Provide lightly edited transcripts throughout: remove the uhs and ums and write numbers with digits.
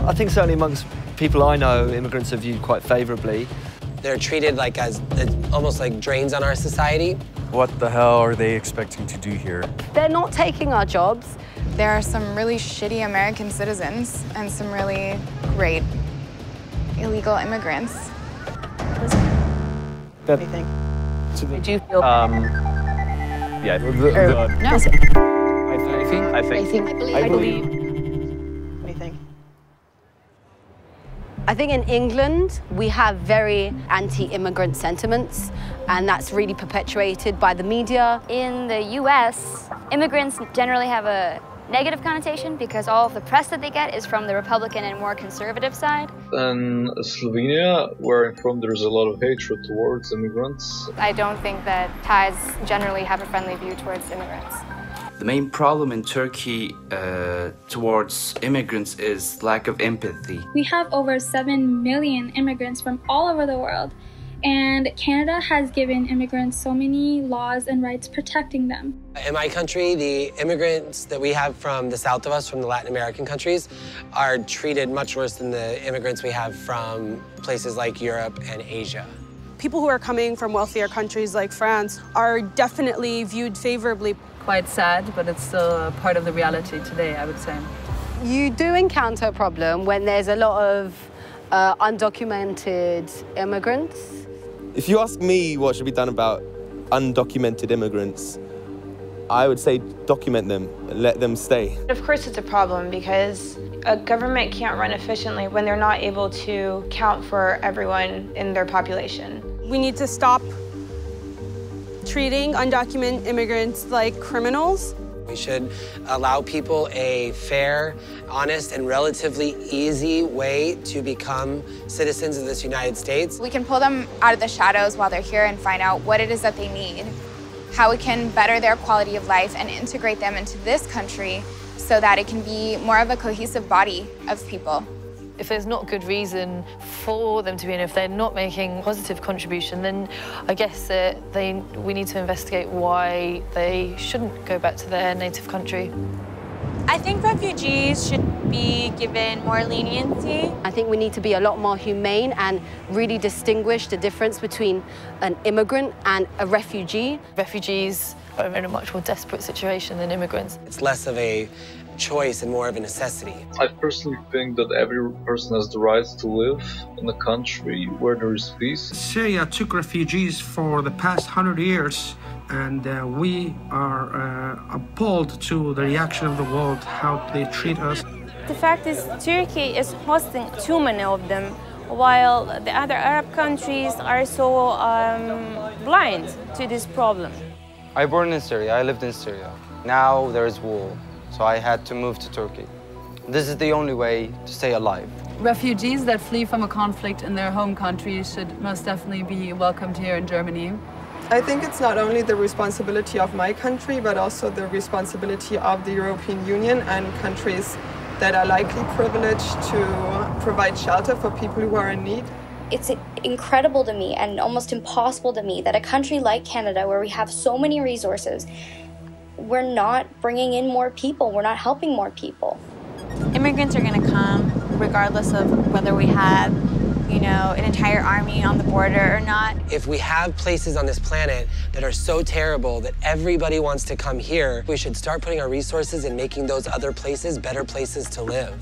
I think certainly amongst people I know, immigrants are viewed quite favourably. They're treated like as almost like drains on our society. What the hell are they expecting to do here? They're not taking our jobs. There are some really shitty American citizens and some really great illegal immigrants. What do you think? Do you feel? Yeah. No. I believe. What do you think? I think in England, we have very anti-immigrant sentiments, and that's really perpetuated by the media. In the US, immigrants generally have a negative connotation because all of the press that they get is from the Republican and more conservative side. In Slovenia, where I'm from, there's a lot of hatred towards immigrants. I don't think that Thais generally have a friendly view towards immigrants. The main problem in Turkey towards immigrants is lack of empathy. We have over 7 million immigrants from all over the world, and Canada has given immigrants so many laws and rights protecting them. In my country, the immigrants that we have from the south of us, from the Latin American countries, are treated much worse than the immigrants we have from places like Europe and Asia. People who are coming from wealthier countries like France are definitely viewed favorably. Quite sad, but it's still part of the reality today, I would say. You do encounter a problem when there's a lot of undocumented immigrants. If you ask me what should be done about undocumented immigrants, I would say document them and let them stay. Of course it's a problem because a government can't run efficiently when they're not able to count for everyone in their population. We need to stop treating undocumented immigrants like criminals. We should allow people a fair, honest, and relatively easy way to become citizens of this United States. We can pull them out of the shadows while they're here and find out what it is that they need, how we can better their quality of life and integrate them into this country so that it can be more of a cohesive body of people. If there's not good reason for them to be in, if they're not making positive contribution, then I guess that we need to investigate why they shouldn't go back to their native country. I think refugees should be given more leniency. I think we need to be a lot more humane and really distinguish the difference between an immigrant and a refugee. Refugees are in a much more desperate situation than immigrants. It's less of a choice and more of a necessity. I personally think that every person has the right to live in a country where there is peace. Syria took refugees for the past 100 years, and we are appalled to the reaction of the world, how they treat us. The fact is, Turkey is hosting too many of them, while the other Arab countries are so blind to this problem. I was born in Syria, I lived in Syria. Now there is war, so I had to move to Turkey. This is the only way to stay alive. Refugees that flee from a conflict in their home country should most definitely be welcomed here in Germany. I think it's not only the responsibility of my country, but also the responsibility of the European Union and countries that are likely privileged to provide shelter for people who are in need. It's incredible to me and almost impossible to me that a country like Canada, where we have so many resources, we're not bringing in more people, we're not helping more people. Immigrants are going to come regardless of whether we have, you know, an entire army on the border or not. If we have places on this planet that are so terrible that everybody wants to come here, we should start putting our resources in making those other places better places to live.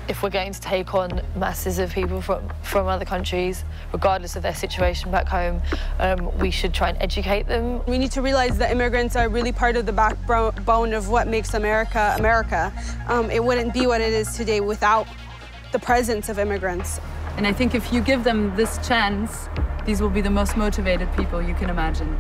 If we're going to take on masses of people from other countries, regardless of their situation back home, we should try and educate them. We need to realize that immigrants are really part of the backbone of what makes America, America. It wouldn't be what it is today without the presence of immigrants. And I think if you give them this chance, these will be the most motivated people you can imagine.